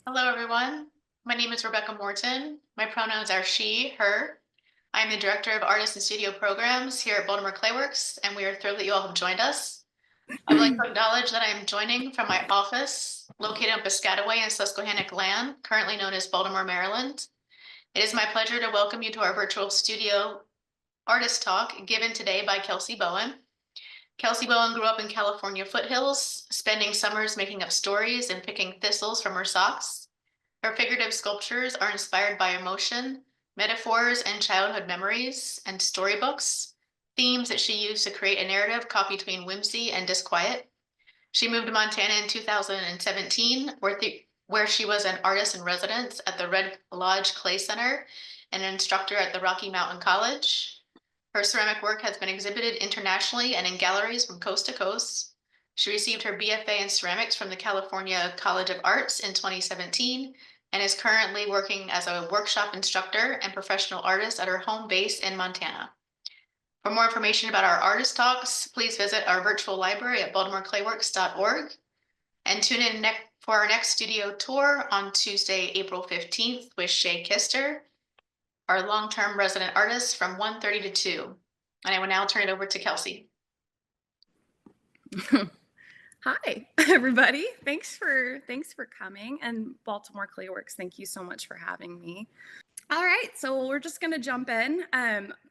Hello, everyone. My name is Rebecca Morton. My pronouns are she, her. I am the Director of Artist and Studio Programs here at Baltimore Clayworks, and we are thrilled that you all have joined us. I would like to acknowledge that I am joining from my office located on Piscataway and Susquehannock land, currently known as Baltimore, Maryland. It is my pleasure to welcome you to our virtual studio artist talk given today by Kelsey Bowen. Kelsey Bowen grew up in California foothills, spending summers making up stories and picking thistles from her socks. Her figurative sculptures are inspired by emotion, metaphors, and childhood memories, and storybooks, themes that she used to create a narrative caught between whimsy and disquiet. She moved to Montana in 2017, where she was an artist in residence at the Red Lodge Clay Center and an instructor at the Rocky Mountain College. Her ceramic work has been exhibited internationally and in galleries from coast to coast. She received her BFA in ceramics from the California College of Arts in 2017 and is currently working as a workshop instructor and professional artist at her home base in Montana. For more information about our artist talks, please visit our virtual library at baltimoreclayworks.org and tune in for our next studio tour on Tuesday, April 15th with Shay Kister, our long-term resident artist from 1:30 to 2. And I will now turn it over to Kelsey. Hi, everybody. Thanks for coming, and Baltimore Clayworks, thank you so much for having me. All right, so we're just going to jump in.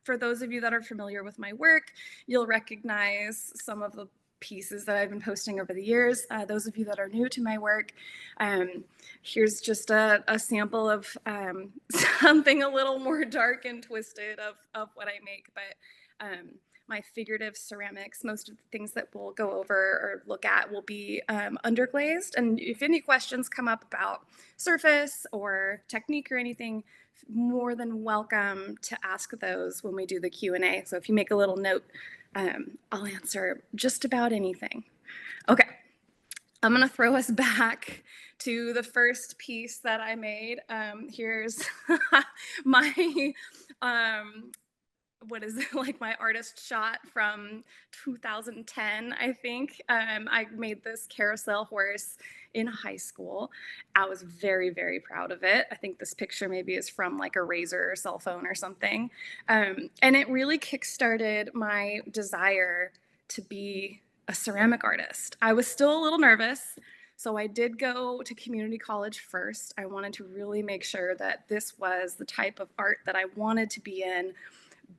For those of you that are familiar with my work, you'll recognize some of the pieces that I've been posting over the years. Those of you that are new to my work, here's just a sample of something a little more dark and twisted of what I make, but my figurative ceramics, most of the things that we'll go over or look at will be underglazed. And if any questions come up about surface or technique or anything, more than welcome to ask those when we do the Q&A. So if you make a little note, I'll answer just about anything. Okay, I'm gonna throw us back to the first piece that I made. Here's my, what is it, like my artist shot from 2010, I think. I made this carousel horse in high school. I was very, very proud of it. I think this picture maybe is from like a Razor cell phone or something. And it really kickstarted my desire to be a ceramic artist. I was still a little nervous, so I did go to community college first. I wanted to really make sure that this was the type of art that I wanted to be in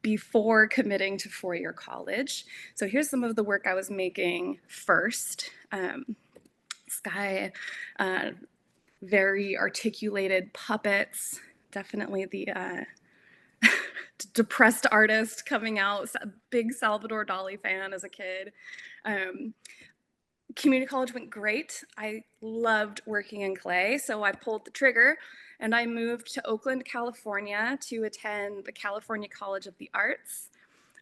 before committing to four-year college. So here's some of the work I was making first. This guy, very articulated puppets, definitely the depressed artist coming out, big Salvador Dali fan as a kid. Community college went great. I loved working in clay, so I pulled the trigger and I moved to Oakland, California to attend the California College of the Arts.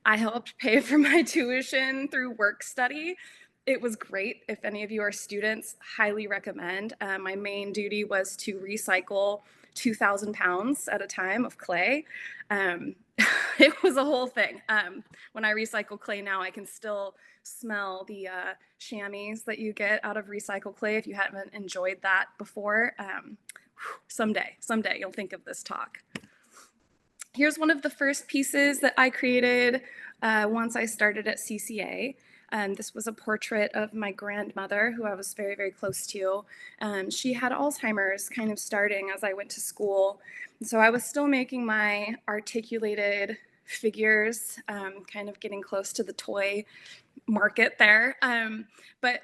I helped pay for my tuition through work study. It was great. If any of you are students, highly recommend. My main duty was to recycle 2,000 pounds at a time of clay. It was a whole thing. When I recycle clay now, I can still smell the chamois that you get out of recycled clay. If you haven't enjoyed that before, someday you'll think of this talk. Here's one of the first pieces that I created once I started at CCA. This was a portrait of my grandmother, who I was very, very close to. She had Alzheimer's kind of starting as I went to school. So I was still making my articulated figures, kind of getting close to the toy market there, but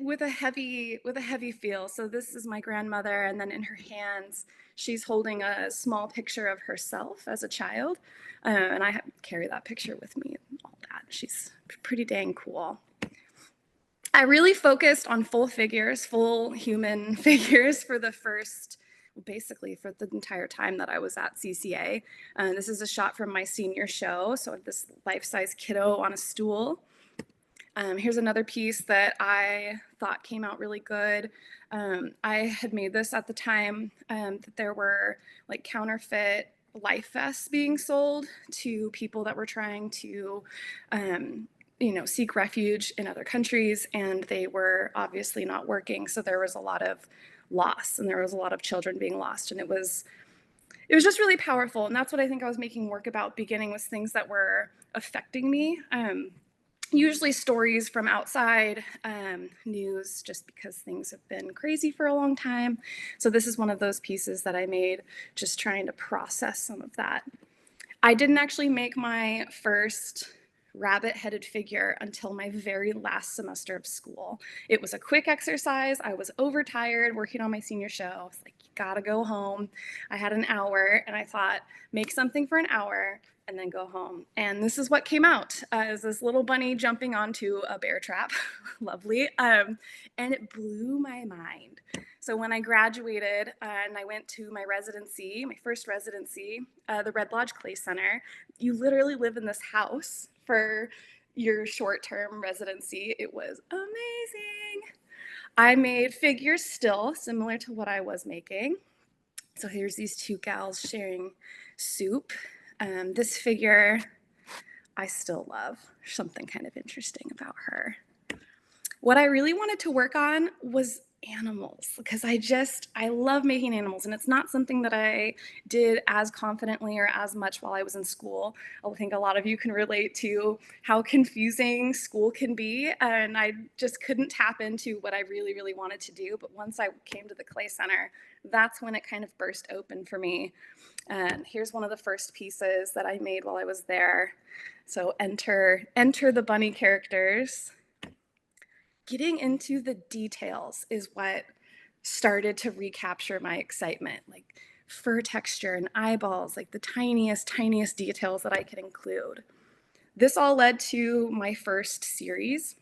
with a heavy feel. So this is my grandmother, and then in her hands, she's holding a small picture of herself as a child. And I carry that picture with me and all that. She's pretty dang cool. I really focused on full figures, full human figures for the first, basically for the entire time that I was at CCA. This is a shot from my senior show. So I have this life-size kiddo on a stool. Here's another piece that I thought came out really good. I had made this at the time that there were like counterfeit life vests being sold to people that were trying to seek refuge in other countries, and they were obviously not working. So there was a lot of loss, and there was a lot of children being lost, and it was just really powerful. And that's what I think I was making work about beginning, was things that were affecting me. Usually stories from outside news, just because things have been crazy for a long time. So this is one of those pieces that I made, just trying to process some of that. I didn't actually make my first rabbit-headed figure until my very last semester of school. It was a quick exercise. I was overtired working on my senior show. I was like, you gotta go home. I had an hour, and I thought, make something for an hour and then go home. And this is what came out, is this little bunny jumping onto a bear trap. Lovely. And it blew my mind. So when I graduated and I went to my residency, my first residency, the Red Lodge Clay Center, you literally live in this house for your short-term residency. It was amazing. I made figures still similar to what I was making. So here's these two gals sharing soup. This figure I still love. Something kind of interesting about her. What I really wanted to work on was animals, because I love making animals, and it's not something that I did as confidently or as much while I was in school. I think a lot of you can relate to how confusing school can be, and I just couldn't tap into what I really, really wanted to do. But once I came to the Clay Center, that's when it kind of burst open for me. And here's one of the first pieces that I made while I was there. So enter the bunny characters. Getting into the details is what started to recapture my excitement, like fur texture and eyeballs, like the tiniest details that I could include. This all led to my first series,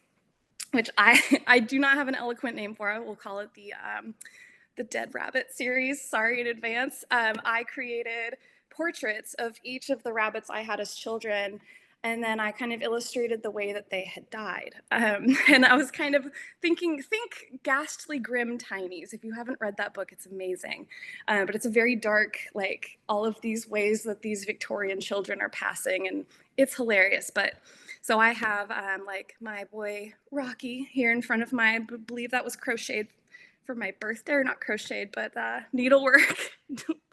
which I do not have an eloquent name for it. We'll call it the Dead Rabbit series. Sorry in advance. I created portraits of each of the rabbits I had as children, and then I kind of illustrated the way that they had died. And I was kind of think Ghastly Grim Tinies. If you haven't read that book, it's amazing. But it's a very dark, like all of these ways that these Victorian children are passing, and it's hilarious. But so I have like my boy Rocky here in front of my, I believe that was crocheted for my birthday, or not crocheted, but needlework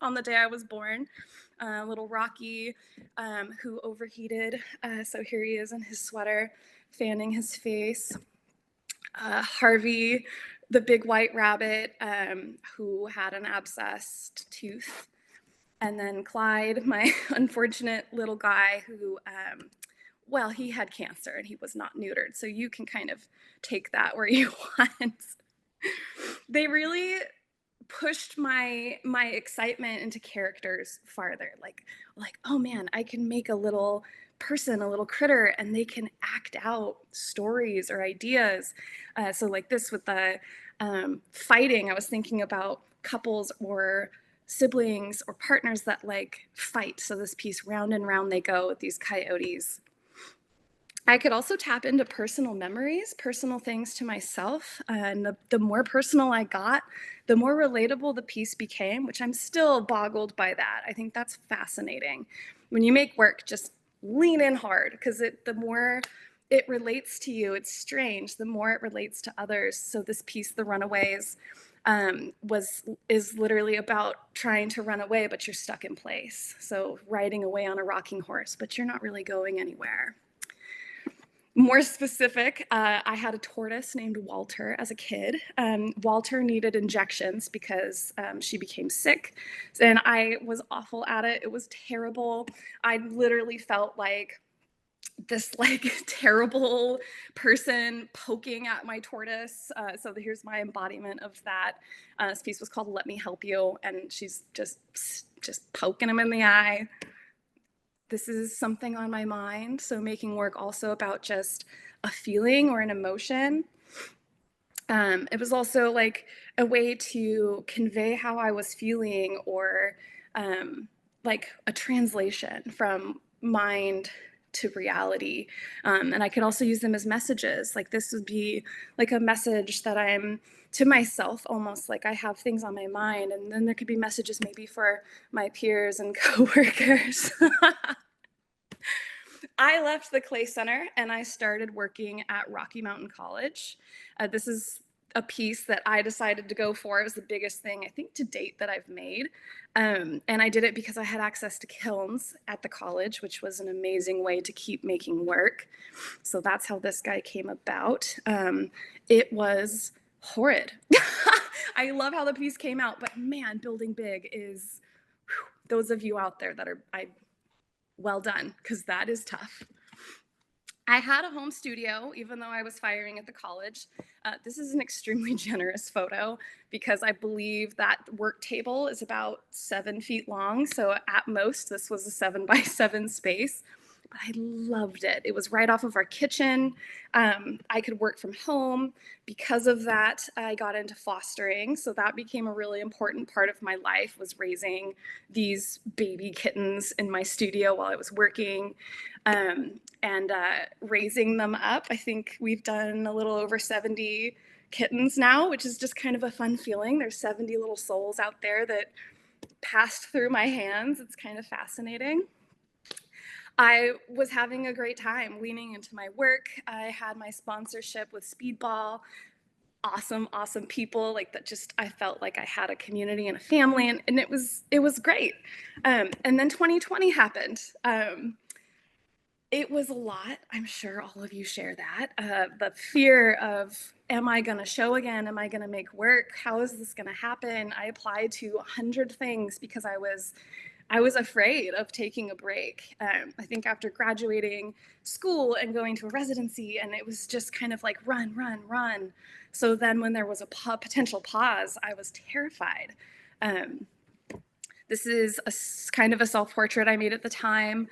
on the day I was born. Little Rocky, who overheated. So here he is in his sweater, fanning his face. Harvey, the big white rabbit, who had an abscessed tooth. And then Clyde, my unfortunate little guy who, well, he had cancer and he was not neutered. So you can kind of take that where you want. They really pushed my excitement into characters farther. Like, oh man, I can make a little person, a little critter, and they can act out stories or ideas. So like this with the fighting, I was thinking about couples or siblings or partners that like fight. So this piece, Round and Round They Go, with these coyotes. I could also tap into personal memories, personal things to myself. And the more personal I got, the more relatable the piece became, which I'm still boggled by that. I think that's fascinating. When you make work, just lean in hard, because the more it relates to you, it's strange, the more it relates to others. So this piece, The Runaways, is literally about trying to run away, but you're stuck in place. So riding away on a rocking horse, but you're not really going anywhere. More specific, I had a tortoise named Walter as a kid. Walter needed injections because she became sick, and I was awful at it. It was terrible. I literally felt like this like terrible person poking at my tortoise. So here's my embodiment of that. This piece was called Let Me Help You, and she's just poking him in the eye. This is something on my mind. So making work also about just a feeling or an emotion. It was also like a way to convey how I was feeling, or like a translation from mind to reality. And I could also use them as messages. Like this would be like a message that I'm to myself, almost like I have things on my mind. And then there could be messages maybe for my peers and coworkers. I left the Clay Center and I started working at Rocky Mountain College. This is a piece that I decided to go for. It was the biggest thing, I think, to date that I've made. And I did it because I had access to kilns at the college, which was an amazing way to keep making work. So that's how this guy came about. It was horrid. I love how the piece came out, but man, building big is, whew, those of you out there that are, well done, because that is tough. I had a home studio, even though I was firing at the college. This is an extremely generous photo because I believe that work table is about 7 feet long. So at most, this was a 7x7 space. But I loved it. It was right off of our kitchen. I could work from home. Because of that, I got into fostering. So that became a really important part of my life, was raising these baby kittens in my studio while I was working. And raising them up. I think we've done a little over 70 kittens now, which is just kind of a fun feeling. There's 70 little souls out there that passed through my hands. It's kind of fascinating. I was having a great time leaning into my work. I had my sponsorship with Speedball. Awesome people, like that. Just, I felt like I had a community and a family, and it was great. And then 2020 happened. It was a lot. I'm sure all of you share that. The fear of, am I going to show again? Am I going to make work? How is this going to happen? I applied to 100 things because I was afraid of taking a break. I think after graduating school and going to a residency, and it was just kind of like run. So then when there was a potential pause, I was terrified. This is kind of a self-portrait I made at the time.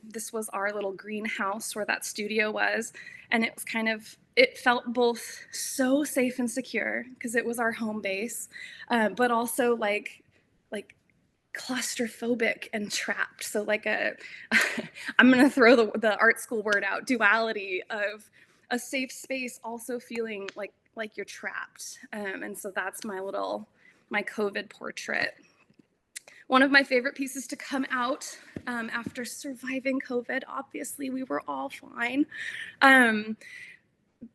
This was our little greenhouse where that studio was. And it was it felt both so safe and secure because it was our home base, but also like claustrophobic and trapped. So like I'm going to throw the art school word out, duality of a safe space also feeling like you're trapped. And so that's my COVID portrait. One of my favorite pieces to come out after surviving COVID. Obviously, we were all fine.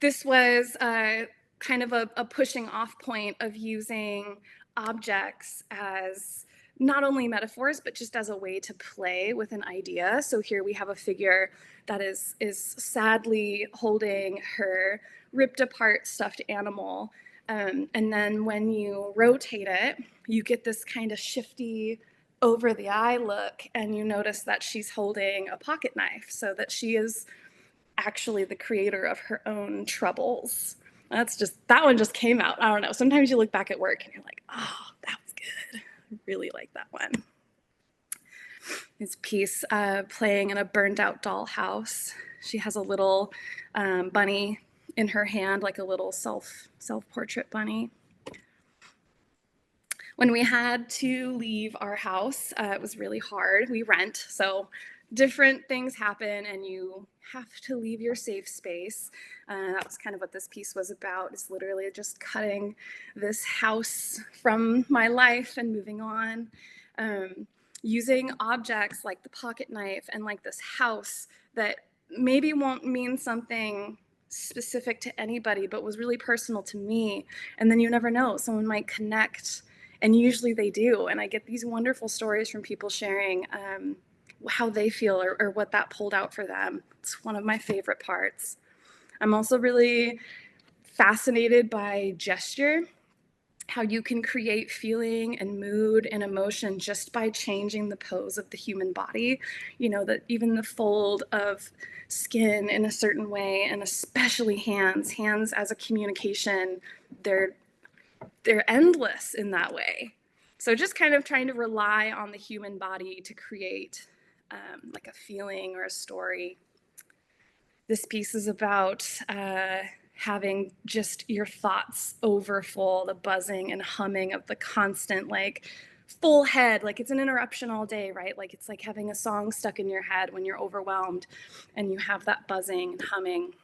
This was kind of a pushing off point of using objects as not only metaphors, but just as a way to play with an idea. So here we have a figure that is sadly holding her ripped apart stuffed animal. And then when you rotate it, you get this kind of shifty over the eye look, and you notice that she's holding a pocket knife, so that she is actually the creator of her own troubles. That one just came out. I don't know. Sometimes you look back at work and you're like, oh, that was good. I really like that one. This piece playing in a burned out dollhouse. She has a little bunny in her hand, like a little self-portrait bunny. When we had to leave our house, it was really hard. We rent, so different things happen and you have to leave your safe space. That was kind of what this piece was about, is literally just cutting this house from my life and moving on. Using objects like the pocket knife and like this house that maybe won't mean something specific to anybody, but was really personal to me. And then you never know, someone might connect, and usually they do. And I get these wonderful stories from people sharing how they feel or what that pulled out for them. It's one of my favorite parts. I'm also really fascinated by gesture, how you can create feeling and mood and emotion just by changing the pose of the human body. You know, that even the fold of skin in a certain way, and especially hands as a communication, they're endless in that way. So just kind of trying to rely on the human body to create like a feeling or a story. This piece is about having just your thoughts overfull, the buzzing and humming of the constant, like full head, like it's an interruption all day, right? Like it's like having a song stuck in your head when you're overwhelmed and you have that buzzing and humming.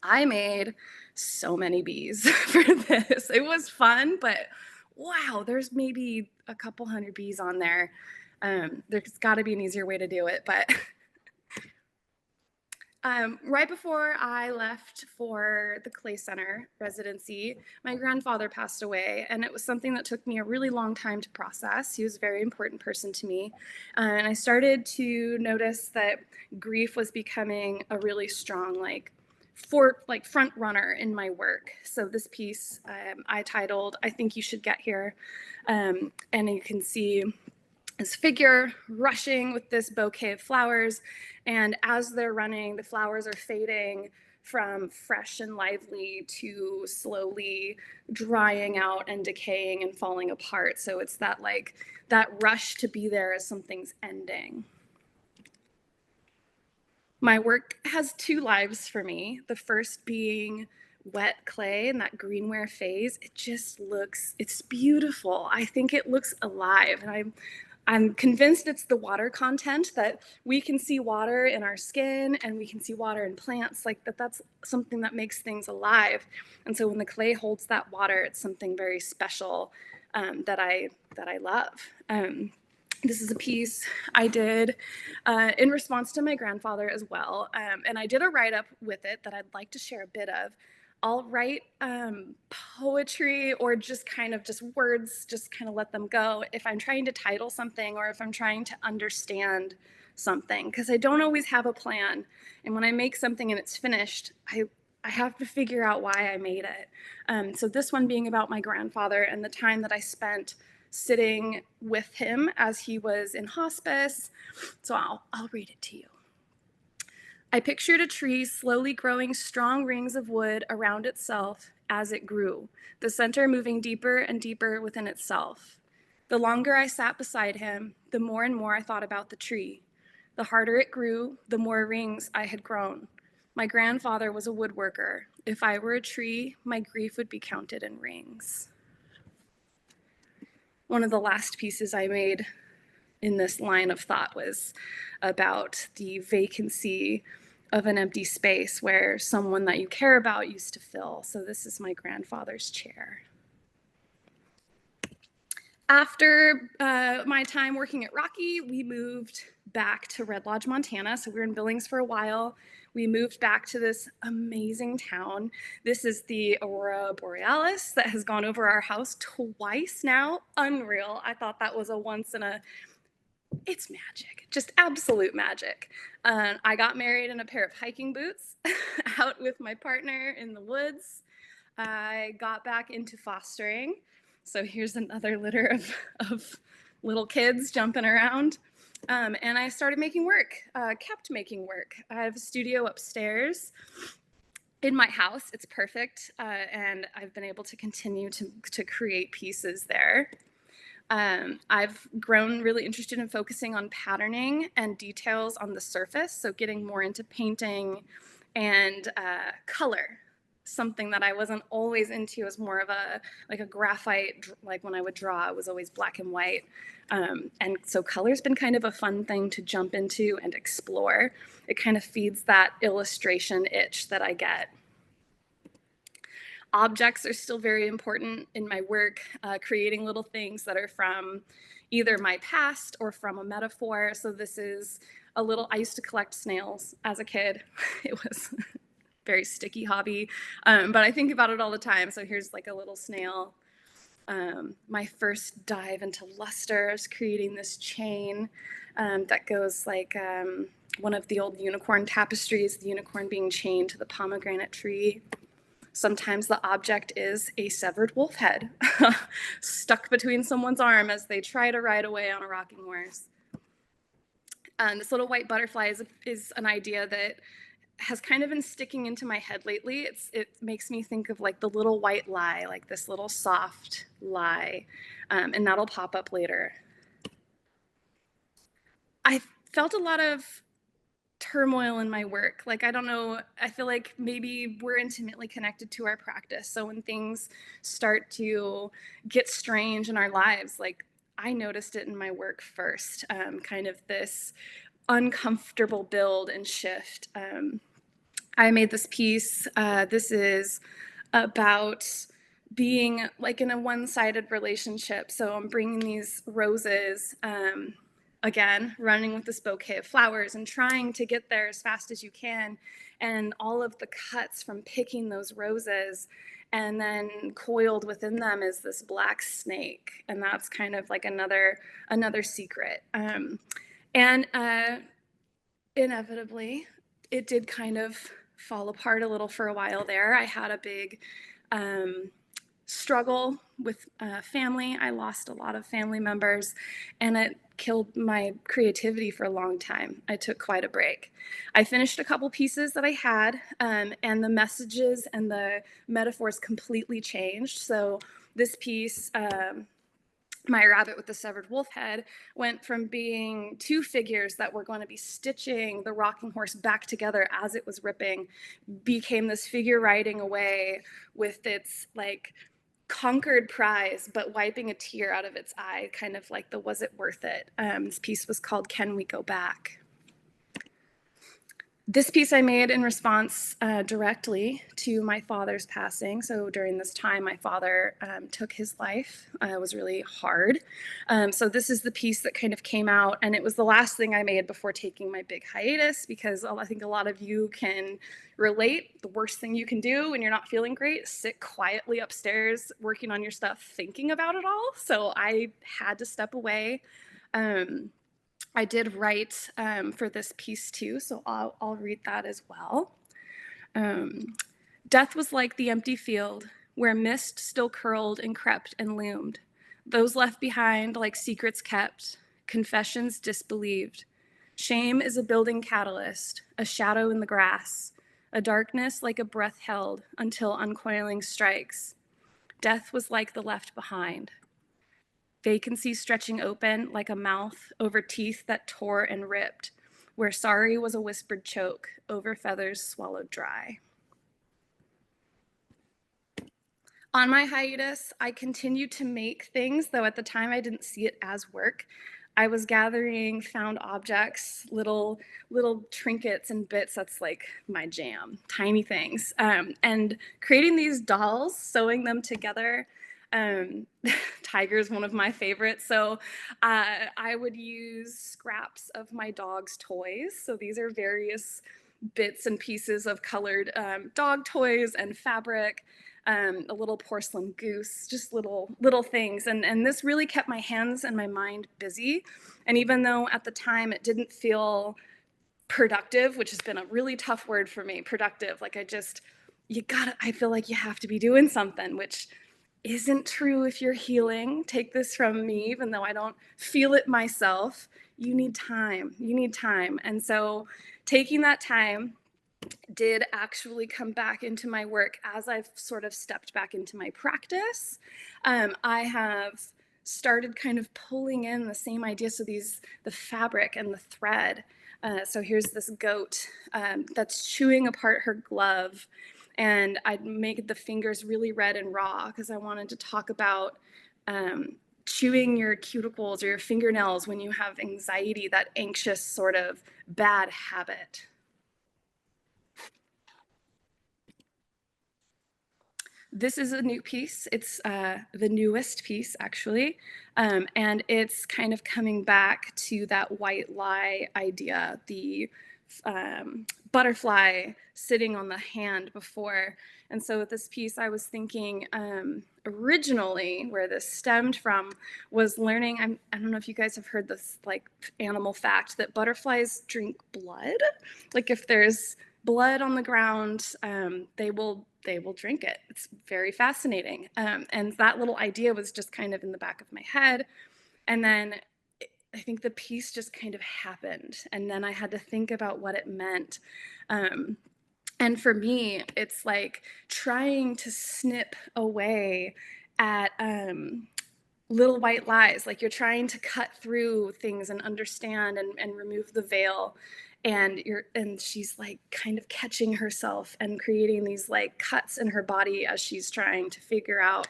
I made so many bees for this. It was fun, but wow, there's maybe a couple hundred bees on there. There's got to be an easier way to do it, but Right before I left for the Clay Center residency, my grandfather passed away, and it was something that took me a really long time to process. He was a very important person to me, and I started to notice that grief was becoming a really strong, front runner in my work. So this piece I titled "I Think You Should Get Here," and you can see this figure rushing with this bouquet of flowers. And as they're running, the flowers are fading from fresh and lively to slowly drying out and decaying and falling apart. So it's that rush to be there as something's ending. My work has two lives for me. The first being wet clay in that greenware phase. It's beautiful. I think it looks alive. And I'm convinced it's the water content, that we can see water in our skin and we can see water in plants, that's something that makes things alive. And so when the clay holds that water, it's something very special that I love. This is a piece I did in response to my grandfather as well. And I did a write-up with it that I'd like to share a bit of. I'll write poetry or just words, just kind of let them go if I'm trying to title something or if I'm trying to understand something, because I don't always have a plan. And when I make something and it's finished, I have to figure out why I made it. So this one being about my grandfather and the time that I spent sitting with him as he was in hospice. So I'll read it to you. I pictured a tree slowly growing strong rings of wood around itself as it grew, the center moving deeper and deeper within itself. The longer I sat beside him, the more and more I thought about the tree. The harder it grew, the more rings I had grown. My grandfather was a woodworker. If I were a tree, my grief would be counted in rings. One of the last pieces I made in this line of thought was about the vacancy of an empty space where someone that you care about used to fill. So this is my grandfather's chair. After my time working at Rocky, we moved back to Red Lodge, Montana. So we were in Billings for a while. We moved back to this amazing town. This is the Aurora Borealis that has gone over our house twice now. Unreal. I thought that was it's magic, just absolute magic. I got married in a pair of hiking boots out with my partner in the woods. I got back into fostering. So here's another litter of little kids jumping around. And I started making work, kept making work. I have a studio upstairs in my house. It's perfect. And I've been able to continue to create pieces there. I've grown really interested in focusing on patterning and details on the surface. So getting more into painting and color. Something that I wasn't always into as more of a graphite, like when I would draw, it was always black and white. And so color's been kind of a fun thing to jump into and explore. It kind of feeds that illustration itch that I get. Objects are still very important in my work, creating little things that are from either my past or from a metaphor. So this is I used to collect snails as a kid. It was very sticky hobby, but I think about it all the time. So here's like a little snail. My first dive into luster, I was creating this chain that goes like one of the old unicorn tapestries, the unicorn being chained to the pomegranate tree. Sometimes the object is a severed wolf head stuck between someone's arm as they try to ride away on a rocking horse. This little white butterfly is an idea that has kind of been sticking into my head lately. It makes me think of like the little white lie, like this little soft lie, and that'll pop up later. I felt a lot of turmoil in my work. Like, I don't know, I feel like maybe we're intimately connected to our practice. So when things start to get strange in our lives, like I noticed it in my work first, kind of this uncomfortable build and shift. I made this piece. This is about being like in a one-sided relationship. So I'm bringing these roses again, running with this bouquet of flowers and trying to get there as fast as you can. And all of the cuts from picking those roses, and then coiled within them is this black snake. And that's kind of like another secret. And inevitably, it did kind of fall apart a little for a while there. I had a big struggle with family. I lost a lot of family members, and it killed my creativity for a long time. I took quite a break. I finished a couple pieces that I had, and the messages and the metaphors completely changed. So this piece, my rabbit with the severed wolf head, went from being two figures that were going to be stitching the rocking horse back together as it was ripping, became this figure riding away with its like conquered prize, but wiping a tear out of its eye, kind of like the was it worth it? This piece was called Can We Go Back? This piece I made in response directly to my father's passing. So during this time, my father took his life. It was really hard. So this is the piece that kind of came out, and it was the last thing I made before taking my big hiatus, because I think a lot of you can relate. The worst thing you can do when you're not feeling great is sit quietly upstairs working on your stuff, thinking about it all. So I had to step away. I did write for this piece too, so I'll read that as well. Um, Death was like the empty field where mist still curled and crept and loomed. Those left behind like secrets kept, confessions disbelieved. Shame is a building catalyst, a shadow in the grass, a darkness like a breath held until uncoiling strikes. Death was like the left behind. Vacancy stretching open like a mouth over teeth that tore and ripped, where sorry was a whispered choke over feathers swallowed dry. On my hiatus, I continued to make things, though at the time I didn't see it as work. I was gathering found objects, little trinkets and bits. That's like my jam, tiny things, and creating these dolls, sewing them together. Tiger's one of my favorites. So I would use scraps of my dog's toys. So these are various bits and pieces of colored dog toys and fabric, a little porcelain goose, just little things. And this really kept my hands and my mind busy. And even though at the time it didn't feel productive, which has been a really tough word for me, productive, like I feel like you have to be doing something, which isn't true if you're healing. Take this from me, even though I don't feel it myself. You need time. You need time. And so taking that time did actually come back into my work as I've sort of stepped back into my practice. I have started kind of pulling in the same idea. So the fabric and the thread. So here's this goat that's chewing apart her glove. And I made the fingers really red and raw because I wanted to talk about chewing your cuticles or your fingernails when you have anxiety, that anxious sort of bad habit. This is a new piece. It's the newest piece, actually. And it's kind of coming back to that white lie idea, the butterfly sitting on the hand before. And so with this piece, I was thinking originally where this stemmed from was learning, I don't know if you guys have heard this like animal fact that butterflies drink blood. Like if there's blood on the ground, they will drink it. It's very fascinating. And that little idea was just kind of in the back of my head. And then I think the piece just kind of happened. And then I had to think about what it meant. And for me, it's like trying to snip away at little white lies. Like you're trying to cut through things and understand and remove the veil. And she's like kind of catching herself and creating these like cuts in her body as she's trying to figure out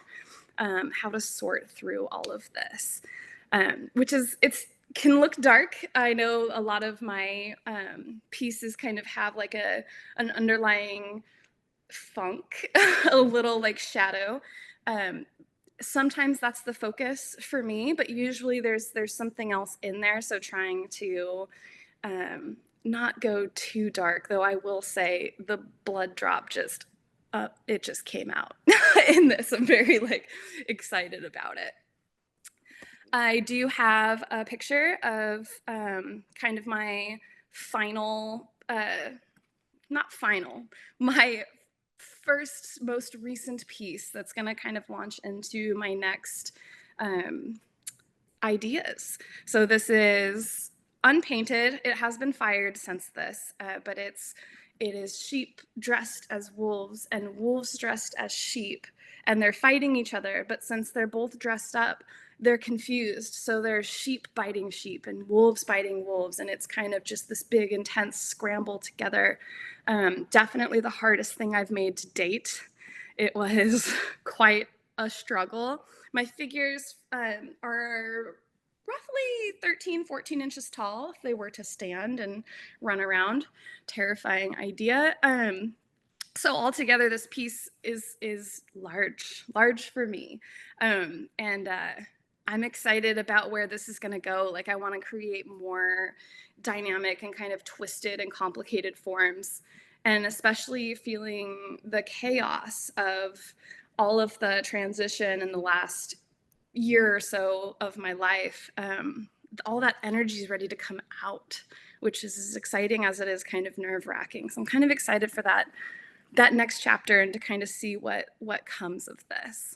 how to sort through all of this, which is can look dark. I know a lot of my pieces kind of have like an underlying funk, a little like shadow. sometimes that's the focus for me, but usually there's something else in there. So trying to not go too dark, though I will say the blood drop just it just came out in this. I'm very like excited about it. I do have a picture of kind of my final, not final, my first most recent piece that's going to kind of launch into my next um, ideas. So this is unpainted. It has been fired since this, but it is sheep dressed as wolves and wolves dressed as sheep, and they're fighting each other. But since they're both dressed up, they're confused. So there's sheep biting sheep and wolves biting wolves, and it's kind of just this big, intense scramble together. Definitely the hardest thing I've made to date. It was quite a struggle. My figures are roughly 13, 14 inches tall if they were to stand and run around. Terrifying idea. So altogether, this piece is large for me, and I'm excited about where this is going to go. Like I want to create more dynamic and kind of twisted and complicated forms, and especially feeling the chaos of all of the transition in the last year or so of my life. All that energy is ready to come out, which is as exciting as it is kind of nerve wracking. So I'm kind of excited for that next chapter and to kind of see what comes of this.